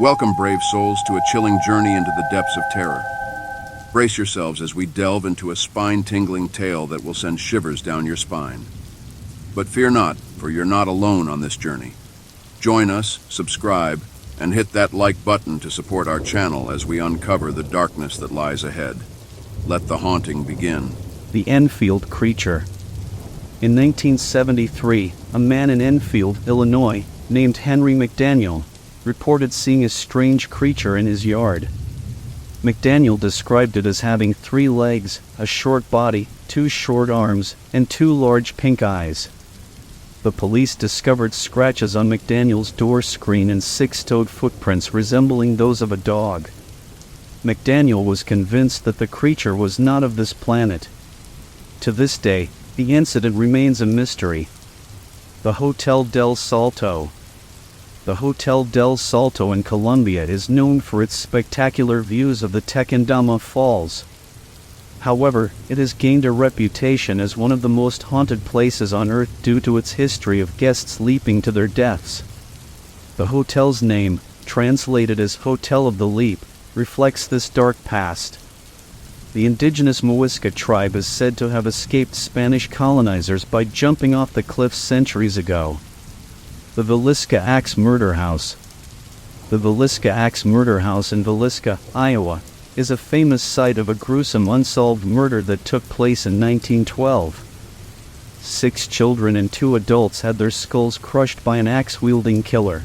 Welcome, brave souls, to a chilling journey into the depths of terror. Brace yourselves as we delve into a spine-tingling tale that will send shivers down your spine. But fear not, for you're not alone on this journey. Join us, subscribe, and hit that like button to support our channel as we uncover the darkness that lies ahead. Let the haunting begin. The Enfield Creature. In 1973, a man in Enfield, Illinois, named Henry McDaniel, reported seeing a strange creature in his yard. McDaniel described it as having 3 legs, a short body, 2 short arms, and 2 large pink eyes. The police discovered scratches on McDaniel's door screen and 6-toed footprints resembling those of a dog. McDaniel was convinced that the creature was not of this planet. To this day, the incident remains a mystery. The Hotel del Salto. The Hotel del Salto in Colombia is known for its spectacular views of the Tequendama Falls. However, it has gained a reputation as one of the most haunted places on Earth due to its history of guests leaping to their deaths. The hotel's name, translated as Hotel of the Leap, reflects this dark past. The indigenous Muisca tribe is said to have escaped Spanish colonizers by jumping off the cliffs centuries ago. The Villisca Axe Murder House. The Villisca Axe Murder House in Villisca, Iowa, is a famous site of a gruesome unsolved murder that took place in 1912. 6 children and 2 adults had their skulls crushed by an axe-wielding killer.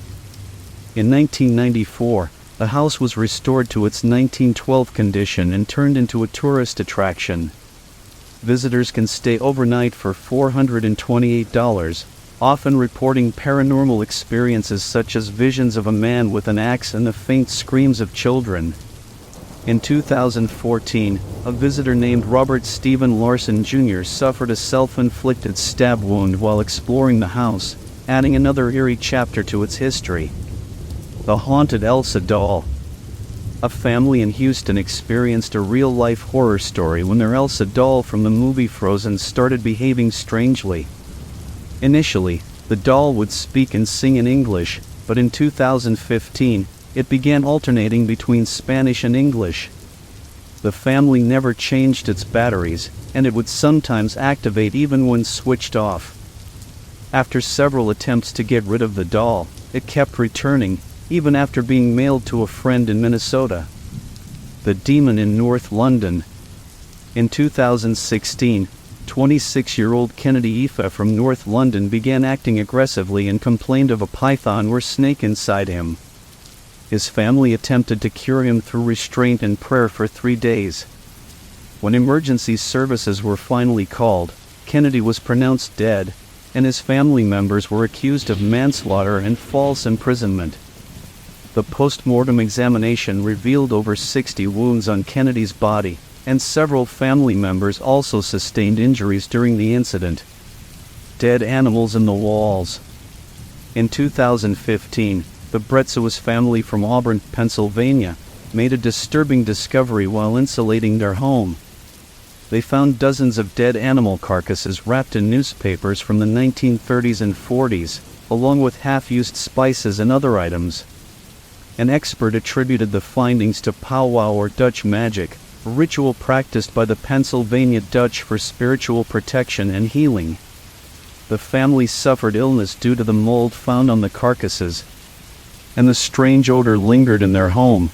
In 1994, the house was restored to its 1912 condition and turned into a tourist attraction. Visitors can stay overnight for $428, often reporting paranormal experiences such as visions of a man with an axe and the faint screams of children. In 2014, a visitor named Robert Stephen Larson Jr. suffered a self-inflicted stab wound while exploring the house, adding another eerie chapter to its history. The Haunted Elsa Doll. A family in Houston experienced a real-life horror story when their Elsa doll from the movie Frozen started behaving strangely. Initially, the doll would speak and sing in English, but in 2015, it began alternating between Spanish and English. The family never changed its batteries, and it would sometimes activate even when switched off. After several attempts to get rid of the doll, it kept returning, even after being mailed to a friend in Minnesota. The Demon in North London. In 2016, 26-year-old Kennedy Ifa from North London began acting aggressively and complained of a python or snake inside him. His family attempted to cure him through restraint and prayer for 3 days. When emergency services were finally called, Kennedy was pronounced dead, and his family members were accused of manslaughter and false imprisonment. The post-mortem examination revealed over 60 wounds on Kennedy's body, and several family members also sustained injuries during the incident. Dead animals in the walls. In 2015, the Bretsois family from Auburn, Pennsylvania, made a disturbing discovery while insulating their home. They found dozens of dead animal carcasses wrapped in newspapers from the 1930s and 40s, along with half-used spices and other items. An expert attributed the findings to powwow or Dutch magic, a ritual practiced by the Pennsylvania Dutch for spiritual protection and healing. The family suffered illness due to the mold found on the carcasses, and the strange odor lingered in their home.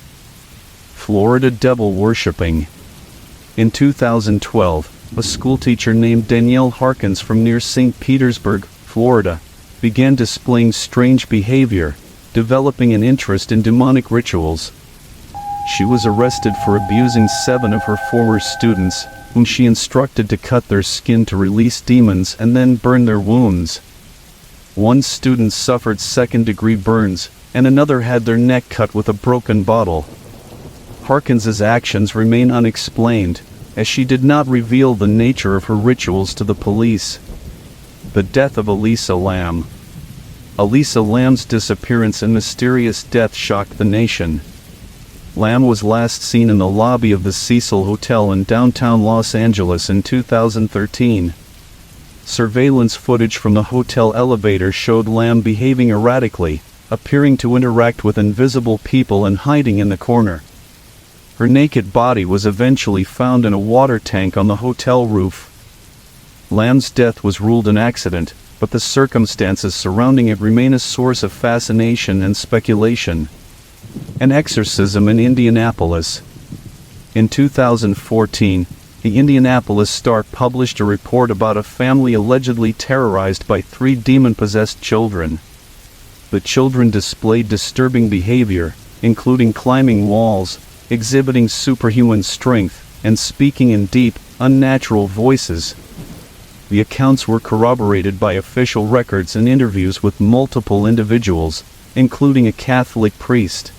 Florida devil worshipping. In 2012, a schoolteacher named Danielle Harkins from near St. Petersburg, Florida, began displaying strange behavior, developing an interest in demonic rituals. She was arrested for abusing 7 of her former students, whom she instructed to cut their skin to release demons and then burn their wounds. 1 student suffered second-degree burns, and another had their neck cut with a broken bottle. Harkins's actions remain unexplained, as she did not reveal the nature of her rituals to the police. The death of Elisa Lam. Elisa Lam's disappearance and mysterious death shocked the nation. Lam was last seen in the lobby of the Cecil Hotel in downtown Los Angeles in 2013. Surveillance footage from the hotel elevator showed Lam behaving erratically, appearing to interact with invisible people and hiding in the corner. Her naked body was eventually found in a water tank on the hotel roof. Lamb's death was ruled an accident, but the circumstances surrounding it remain a source of fascination and speculation. An exorcism in Indianapolis. In 2014, the Indianapolis Star published a report about a family allegedly terrorized by 3 demon-possessed children. The children displayed disturbing behavior, including climbing walls, exhibiting superhuman strength, and speaking in deep, unnatural voices. The accounts were corroborated by official records and interviews with multiple individuals, including a Catholic priest.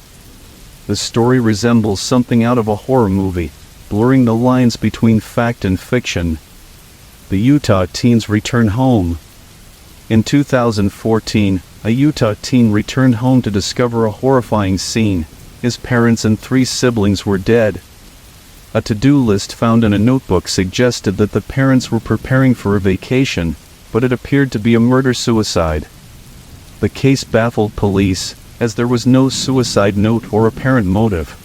The story resembles something out of a horror movie, blurring the lines between fact and fiction. The Utah teens return home. In 2014, a Utah teen returned home to discover a horrifying scene. His parents and 3 siblings were dead. A to-do list found in a notebook suggested that the parents were preparing for a vacation, but it appeared to be a murder-suicide. The case baffled police, as there was no suicide note or apparent motive.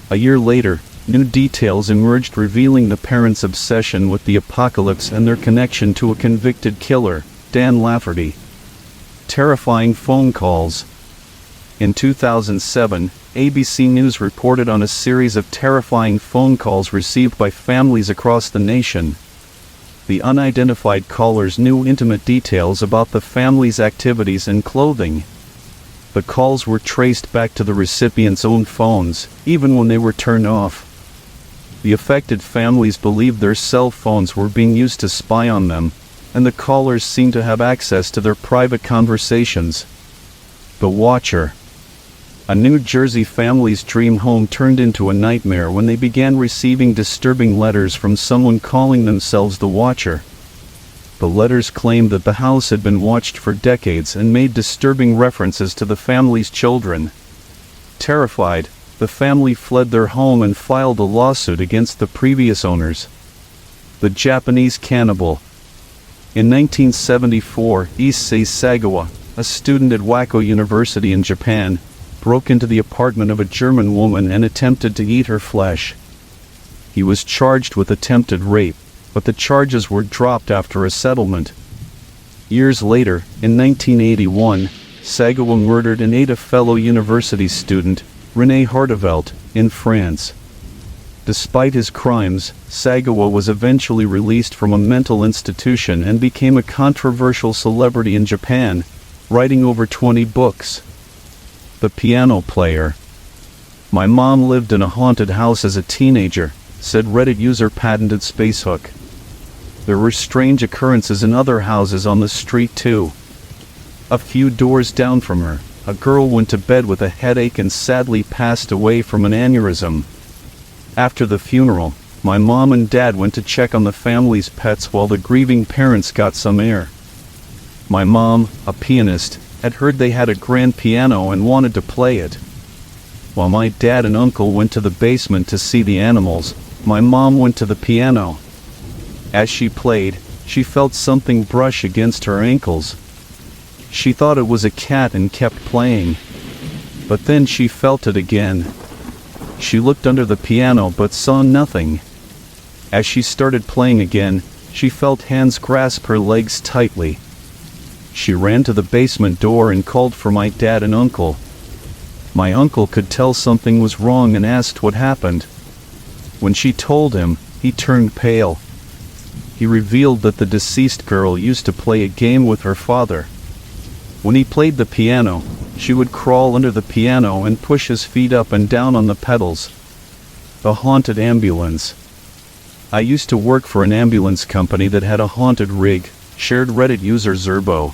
A year later, new details emerged revealing the parents' obsession with the apocalypse and their connection to a convicted killer, Dan Lafferty. Terrifying phone calls. In 2007, ABC News reported on a series of terrifying phone calls received by families across the nation. The unidentified callers knew intimate details about the family's activities and clothing. The calls were traced back to the recipient's own phones, even when they were turned off. The affected families believed their cell phones were being used to spy on them, and the callers seemed to have access to their private conversations. The Watcher. A New Jersey family's dream home turned into a nightmare when they began receiving disturbing letters from someone calling themselves the Watcher. The letters claimed that the house had been watched for decades and made disturbing references to the family's children. Terrified, the family fled their home and filed a lawsuit against the previous owners. The Japanese Cannibal. In 1974, Issei Sagawa, a student at Wako University in Japan, broke into the apartment of a German woman and attempted to eat her flesh. He was charged with attempted rape, but the charges were dropped after a settlement. Years later, in 1981, Sagawa murdered and ate a fellow university student, René Hardevelt, in France. Despite his crimes, Sagawa was eventually released from a mental institution and became a controversial celebrity in Japan, writing over 20 books. The Piano Player. My mom lived in a haunted house as a teenager, said Reddit user Patented Spacehook. There were strange occurrences in other houses on the street too. A few doors down from her, a girl went to bed with a headache and sadly passed away from an aneurysm. After the funeral, my mom and dad went to check on the family's pets while the grieving parents got some air. My mom, a pianist, had heard they had a grand piano and wanted to play it. While my dad and uncle went to the basement to see the animals, my mom went to the piano. As she played, she felt something brush against her ankles. She thought it was a cat and kept playing. But then she felt it again. She looked under the piano but saw nothing. As she started playing again, she felt hands grasp her legs tightly. She ran to the basement door and called for my dad and uncle. My uncle could tell something was wrong and asked what happened. When she told him, he turned pale. He revealed that the deceased girl used to play a game with her father. When he played the piano, she would crawl under the piano and push his feet up and down on the pedals. The haunted ambulance. I used to work for an ambulance company that had a haunted rig, shared Reddit user Zerbo.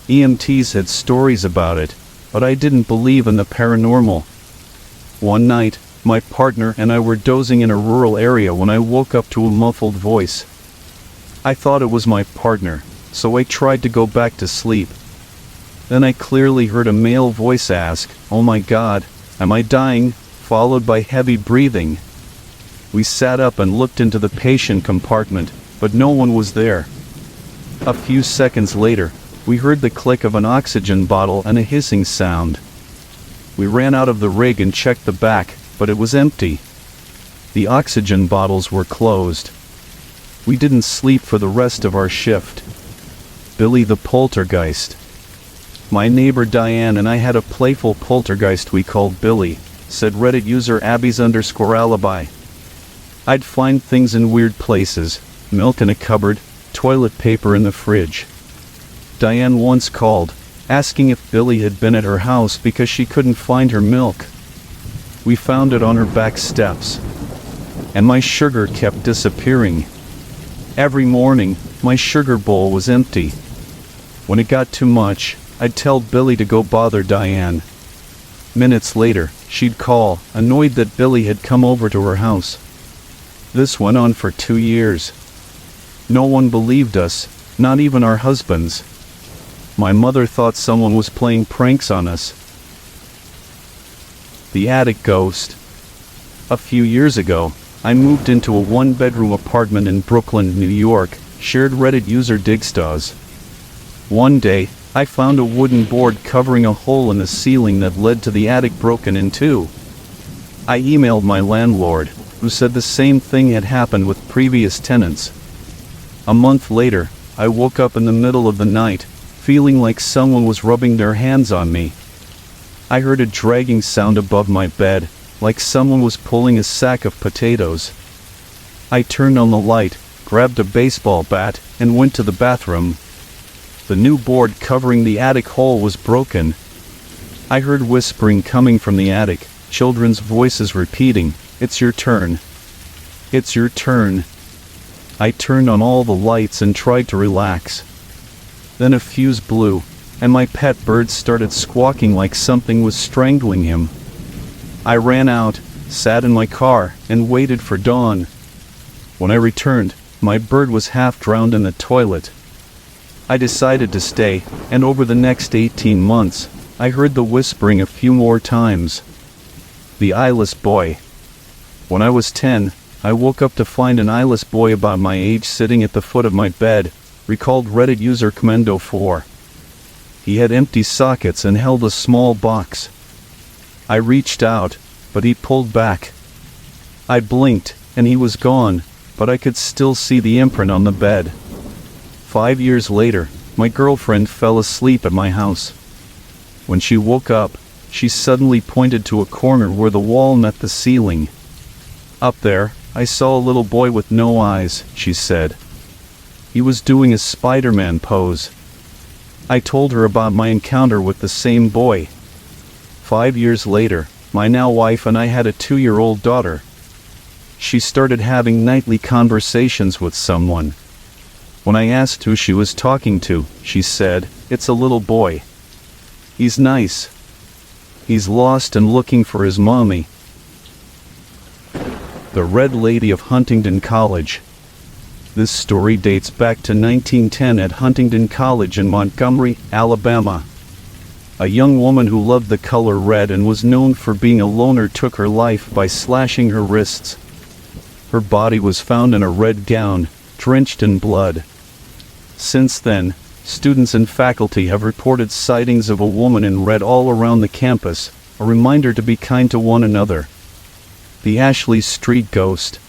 EMTs had stories about it, but I didn't believe in the paranormal. One night, my partner and I were dozing in a rural area when I woke up to a muffled voice. I thought it was my partner, so I tried to go back to sleep. Then I clearly heard a male voice ask, "Oh my God, am I dying?" followed by heavy breathing. We sat up and looked into the patient compartment, but no one was there. A few seconds later, We heard the click of an oxygen bottle and a hissing sound. We ran out of the rig and checked the back, but it was empty. The oxygen bottles were closed. We didn't sleep for the rest of our shift. Billy the Poltergeist. My neighbor Diane and I had a playful poltergeist we called Billy, said Reddit user Abby's_alibi. I'd find things in weird places, milk in a cupboard, toilet paper in the fridge. Diane once called, asking if Billy had been at her house because she couldn't find her milk. We found it on her back steps. And my sugar kept disappearing. Every morning, my sugar bowl was empty. When it got too much, I'd tell Billy to go bother Diane. Minutes later, she'd call, annoyed that Billy had come over to her house. This went on for 2 years. No one believed us, not even our husbands. My mother thought someone was playing pranks on us. The attic ghost. A few years ago, I moved into a 1-bedroom apartment in Brooklyn, New York, shared Reddit user Digstars. One day, I found a wooden board covering a hole in the ceiling that led to the attic broken in two. I emailed my landlord, who said the same thing had happened with previous tenants. A month later, I woke up in the middle of the night, feeling like someone was rubbing their hands on me. I heard a dragging sound above my bed, like someone was pulling a sack of potatoes. I turned on the light, grabbed a baseball bat, and went to the bathroom. The new board covering the attic hole was broken. I heard whispering coming from the attic, children's voices repeating, "It's your turn. It's your turn." I turned on all the lights and tried to relax. Then a fuse blew, and my pet bird started squawking like something was strangling him. I ran out, sat in my car, and waited for dawn. When I returned, my bird was half drowned in the toilet. I decided to stay, and over the next 18 months, I heard the whispering a few more times. The eyeless boy. When I was 10, I woke up to find an eyeless boy about my age sitting at the foot of my bed, recalled Reddit user Commando4. He had empty sockets and held a small box. I reached out, but he pulled back. I blinked, and he was gone, but I could still see the imprint on the bed. 5 years later, my girlfriend fell asleep at my house. When she woke up, she suddenly pointed to a corner where the wall met the ceiling. Up there, I saw a little boy with no eyes, she said. He was doing a Spider-Man pose. I told her about my encounter with the same boy. 5 years later, my now wife and I had a 2-year-old daughter. She started having nightly conversations with someone. When I asked who she was talking to, she said, "It's a little boy. He's nice. He's lost and looking for his mommy." The Red Lady of Huntingdon College. This story dates back to 1910 at Huntingdon College in Montgomery, Alabama. A young woman who loved the color red and was known for being a loner took her life by slashing her wrists. Her body was found in a red gown, drenched in blood. Since then, students and faculty have reported sightings of a woman in red all around the campus, a reminder to be kind to one another. The Ashley Street Ghost.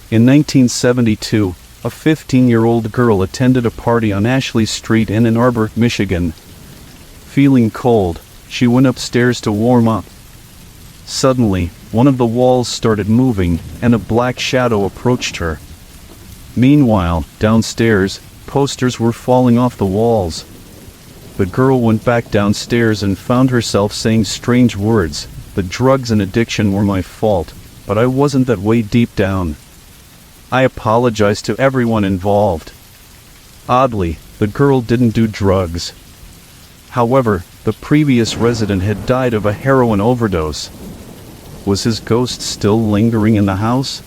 In 1972, a 15-year-old girl attended a party on Ashley Street in Ann Arbor, Michigan. Feeling cold, she went upstairs to warm up. Suddenly, one of the walls started moving, and a black shadow approached her. Meanwhile, downstairs, posters were falling off the walls. The girl went back downstairs and found herself saying strange words. The drugs and addiction were my fault, but I wasn't that way deep down. I apologized to everyone involved. Oddly, the girl didn't do drugs. However, the previous resident had died of a heroin overdose. Was his ghost still lingering in the house?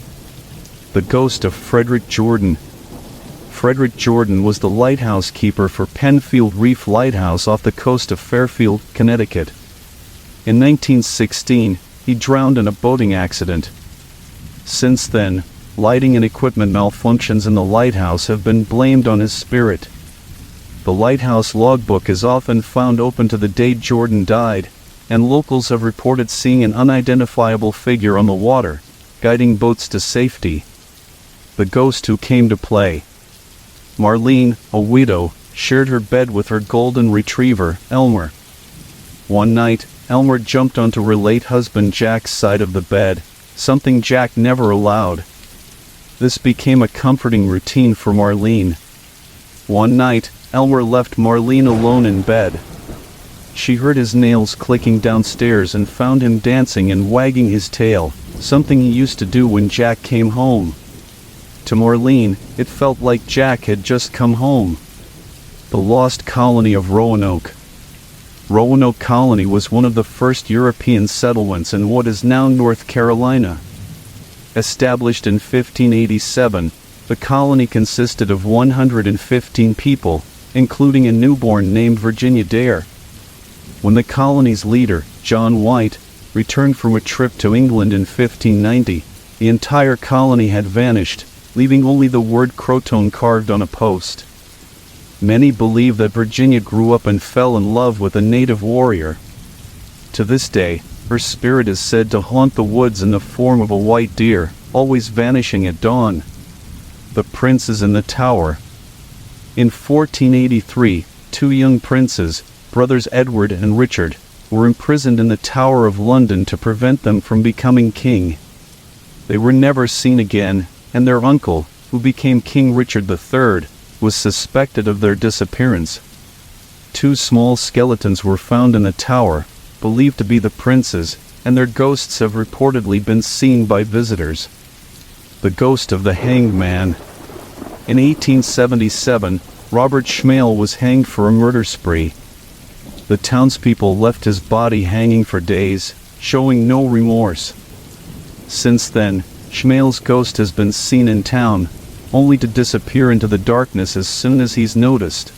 The ghost of Frederick Jordan. Frederick Jordan was the lighthouse keeper for Penfield Reef Lighthouse off the coast of Fairfield, Connecticut. In 1916, he drowned in a boating accident. Since then, lighting and equipment malfunctions in the lighthouse have been blamed on his spirit. The lighthouse logbook is often found open to the date Jordan died, and locals have reported seeing an unidentifiable figure on the water, guiding boats to safety. The ghost who came to play. Marlene, a widow, shared her bed with her golden retriever, Elmer. One night, Elmer jumped onto her late husband Jack's side of the bed, something Jack never allowed. This became a comforting routine for Marlene. One night, Elmer left Marlene alone in bed. She heard his nails clicking downstairs and found him dancing and wagging his tail, something he used to do when Jack came home. To Marlene, it felt like Jack had just come home. The lost colony of Roanoke. Roanoke Colony was one of the first European settlements in what is now North Carolina. Established in 1587, the colony consisted of 115 people, including a newborn named Virginia Dare. When the colony's leader, John White, returned from a trip to England in 1590, the entire colony had vanished, leaving only the word Croton carved on a post. Many believe that Virginia grew up and fell in love with a native warrior. To this day, her spirit is said to haunt the woods in the form of a white deer, always vanishing at dawn. The Princes in the Tower. In 1483, two young princes, brothers Edward and Richard, were imprisoned in the Tower of London to prevent them from becoming king. They were never seen again, and their uncle, who became King Richard III, was suspected of their disappearance. Two small skeletons were found in the tower, believed to be the princes, and their ghosts have reportedly been seen by visitors. The ghost of the hanged man. In 1877, Robert Schmale was hanged for a murder spree. The townspeople left his body hanging for days, showing no remorse. Since then, Schmale's ghost has been seen in town, only to disappear into the darkness as soon as he's noticed.